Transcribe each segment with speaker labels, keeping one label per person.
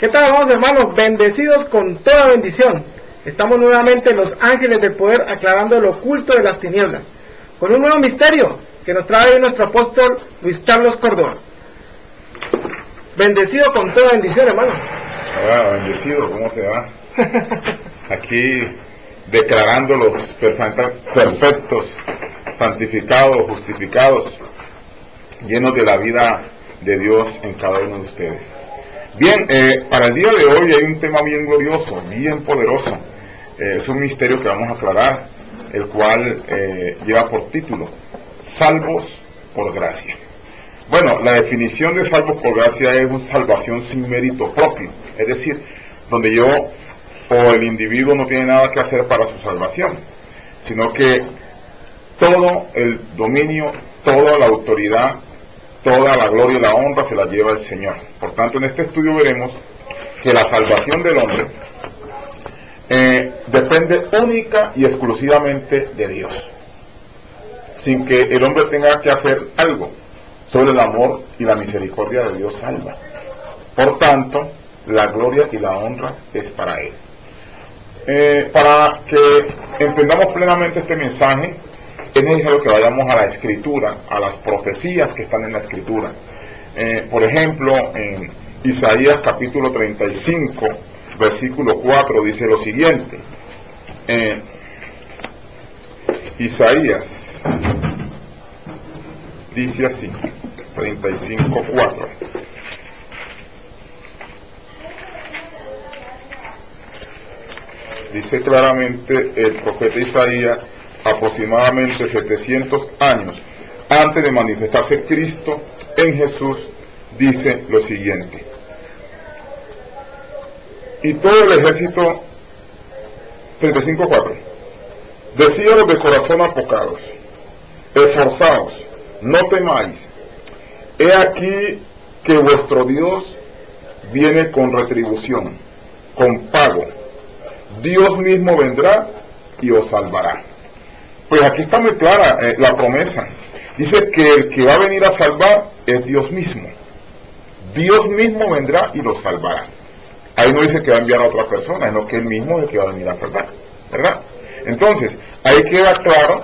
Speaker 1: ¿Qué tal, amados hermanos? Bendecidos con toda bendición. Estamos nuevamente en los ángeles del poder aclarando lo oculto de las tinieblas, con un nuevo misterio que nos trae nuestro apóstol Luis Carlos Córdoba. Bendecido con toda bendición, hermano.
Speaker 2: Hola, bendecido, ¿cómo te va? Aquí declarando los perfectos, santificados, justificados, llenos de la vida de Dios en cada uno de ustedes. Bien, para el día de hoy hay un tema bien glorioso, bien poderoso. Es un misterio que vamos a aclarar, el cual lleva por título Salvos por gracia. Bueno, la definición de salvos por gracia es una salvación sin mérito propio, es decir, donde yo o el individuo no tiene nada que hacer para su salvación, sino que todo el dominio, toda la autoridad, toda la gloria y la honra se la lleva el Señor. Por tanto, en este estudio veremos que la salvación del hombre depende única y exclusivamente de Dios, sin que el hombre tenga que hacer algo. Sobre el amor y la misericordia de Dios salva. Por tanto, la gloria y la honra es para Él. Para que entendamos plenamente este mensaje, es necesario que vayamos a la Escritura, a las profecías que están en la Escritura. Por ejemplo, en Isaías capítulo 35, versículo 4, dice lo siguiente. Isaías dice así, 35:4. Dice claramente el profeta Isaías, aproximadamente 700 años antes de manifestarse Cristo en Jesús, dice lo siguiente: y todo el ejército, 35:4, decía los de corazón apocados, esforzaos, no temáis, he aquí que vuestro Dios viene con retribución, con pago, Dios mismo vendrá y os salvará. Pues aquí está muy clara la promesa. Dice que el que va a venir a salvar es Dios mismo. Dios mismo vendrá y los salvará. Ahí no dice que va a enviar a otra persona, sino que él mismo es el que va a venir a salvar, ¿verdad? Entonces, ahí queda claro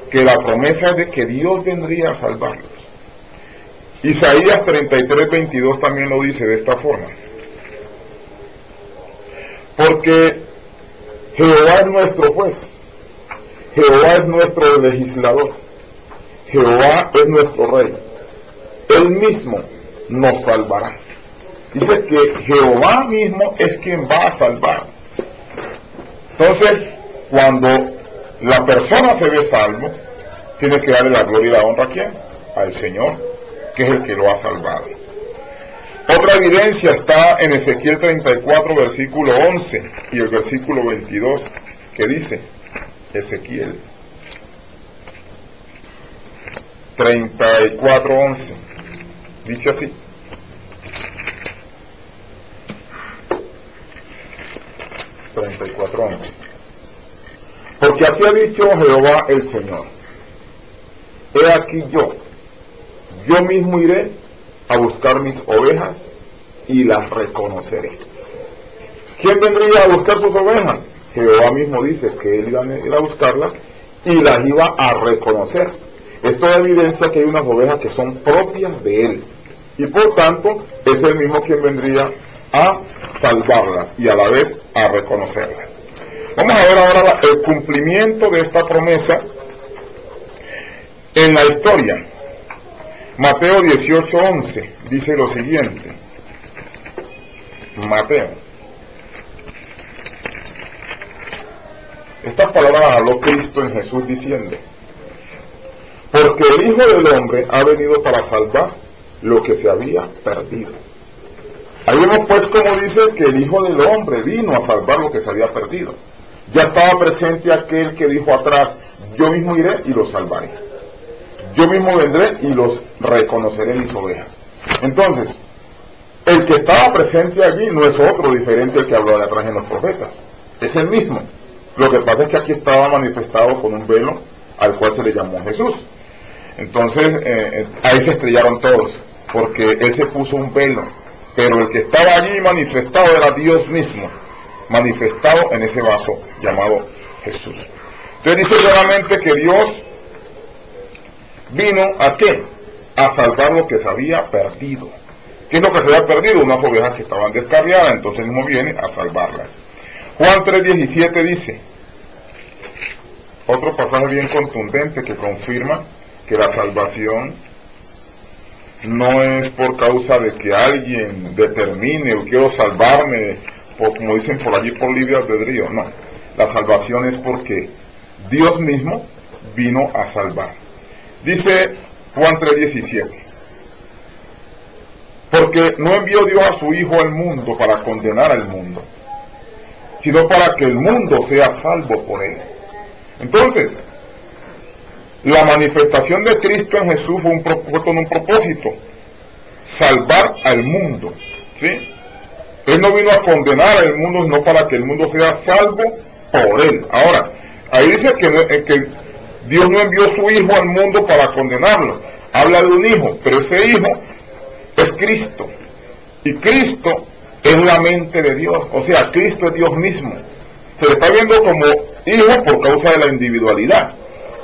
Speaker 2: que la promesa es de que Dios vendría a salvarlos. Isaías 33:22 también lo dice de esta forma: porque Jehová es nuestro juez, Jehová es nuestro legislador, Jehová es nuestro rey, Él mismo nos salvará. Dice que Jehová mismo es quien va a salvar. Entonces, cuando la persona se ve salvo, tiene que darle la gloria y la honra ¿a quién? Al Señor, que es el que lo ha salvado. Otra evidencia está en Ezequiel 34, versículo 11 y el versículo 22, que dice, Ezequiel 34, 11, dice así: porque así ha dicho Jehová el Señor, he aquí yo mismo iré a buscar mis ovejas y las reconoceré. ¿Quién vendría a buscar sus ovejas? Jehová mismo dice que él iba a ir a buscarlas y las iba a reconocer. Esto da evidencia que hay unas ovejas que son propias de él, y por tanto es el mismo quien vendría a salvarlas y a la vez a reconocerlas. Vamos a ver ahora el cumplimiento de esta promesa en la historia. Mateo 18:11 dice lo siguiente. Mateo. Estas palabras habló Cristo en Jesús diciendo: porque el Hijo del Hombre ha venido para salvar lo que se había perdido. Ahí vemos pues como dice que el Hijo del Hombre vino a salvar lo que se había perdido. Ya estaba presente aquel que dijo atrás: yo mismo iré y los salvaré. Yo mismo vendré y los reconoceré mis ovejas. Entonces, el que estaba presente allí no es otro diferente al que habló de atrás en los profetas. Es el mismo. Lo que pasa es que aquí estaba manifestado con un velo al cual se le llamó Jesús. Entonces, ahí se estrellaron todos, porque él se puso un velo pero el que estaba allí manifestado era Dios mismo, manifestado en ese vaso llamado Jesús. Entonces dice claramente que Dios vino ¿a qué? A salvar lo que se había perdido. ¿Qué es lo que se había perdido? Unas ovejas que estaban descarriadas, entonces mismo viene a salvarlas. Juan 3:17 dice, otro pasaje bien contundente que confirma que la salvación no es por causa de que alguien determine o quiero salvarme, como dicen por allí, por libre albedrío. No, la salvación es porque Dios mismo vino a salvar. Dice Juan 3:17, porque no envió Dios a su Hijo al mundo para condenar al mundo, sino para que el mundo sea salvo por él. Entonces, la manifestación de Cristo en Jesús fue con un propósito: salvar al mundo, ¿sí? Él no vino a condenar al mundo, sino para que el mundo sea salvo por él. Ahora, ahí dice que Dios no envió su Hijo al mundo para condenarlo. Habla de un hijo, pero ese hijo es Cristo. Y Cristo es la mente de Dios, o sea, Cristo es Dios mismo. Se le está viendo como hijo por causa de la individualidad.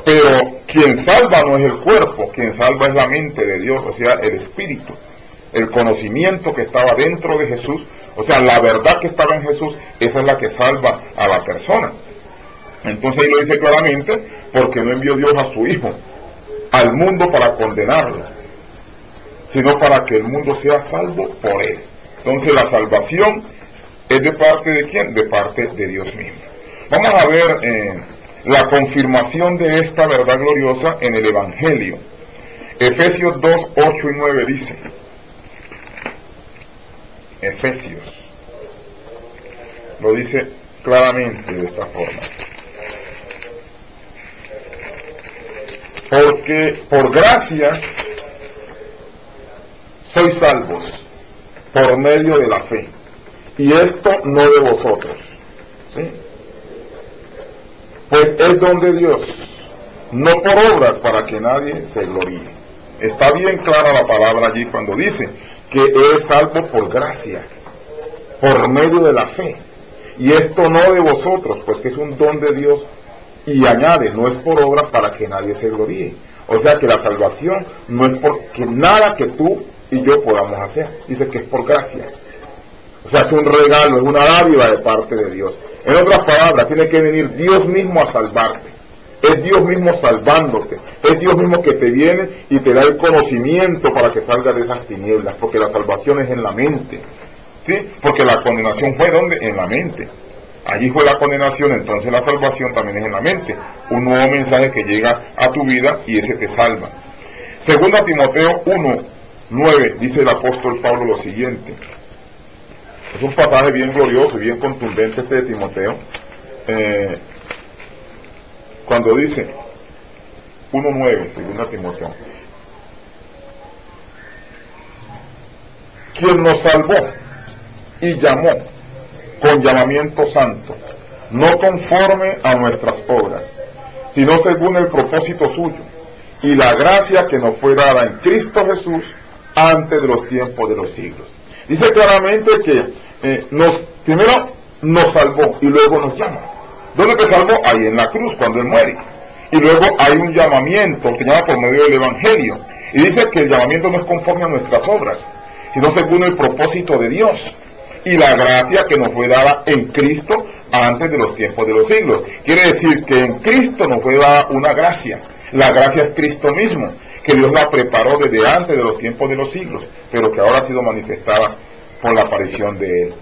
Speaker 2: Pero quien salva no es el cuerpo, quien salva es la mente de Dios, o sea, el espíritu. El conocimiento que estaba dentro de Jesús, o sea, la verdad que estaba en Jesús, esa es la que salva a la persona. Entonces ahí lo dice claramente, porque no envió Dios a su Hijo al mundo para condenarlo, sino para que el mundo sea salvo por él. Entonces la salvación es de parte de ¿quién? De parte de Dios mismo. Vamos a ver la confirmación de esta verdad gloriosa en el Evangelio. Efesios 2, 8 y 9 dice, Efesios lo dice claramente de esta forma: porque por gracia sois salvos por medio de la fe, y esto no de vosotros, ¿sí? Pues es don de Dios, no por obras, para que nadie se gloríe. Está bien clara la palabra allí cuando dice que es salvo por gracia, por medio de la fe, y esto no de vosotros, pues que es un don de Dios, y añade, no es por obras para que nadie se gloríe. O sea que la salvación no es porque nada que tú y yo podamos hacer, dice que es por gracia. O sea, es un regalo, es una dádiva de parte de Dios. En otras palabras, tiene que venir Dios mismo a salvarte. Es Dios mismo salvándote. Es Dios mismo que te viene y te da el conocimiento para que salgas de esas tinieblas, porque la salvación es en la mente, ¿sí? Porque la condenación fue ¿dónde? En la mente. Allí fue la condenación, entonces la salvación también es en la mente. Un nuevo mensaje que llega a tu vida y ese te salva. Segunda Timoteo 1, 9, dice el apóstol Pablo lo siguiente. Es un pasaje bien glorioso y bien contundente este de Timoteo. Cuando dice 1:9, segunda Timoteo, quien nos salvó y llamó con llamamiento santo, no conforme a nuestras obras, sino según el propósito suyo, y la gracia que nos fue dada en Cristo Jesús antes de los tiempos de los siglos. Dice claramente que primero nos salvó y luego nos llama. ¿Dónde te salvó? Ahí en la cruz, cuando Él muere. Y luego hay un llamamiento que llama por medio del Evangelio. Y dice que el llamamiento no es conforme a nuestras obras, sino según el propósito de Dios y la gracia que nos fue dada en Cristo antes de los tiempos de los siglos. Quiere decir que en Cristo nos fue dada una gracia. La gracia es Cristo mismo, que Dios la preparó desde antes de los tiempos de los siglos, pero que ahora ha sido manifestada por la aparición de Él.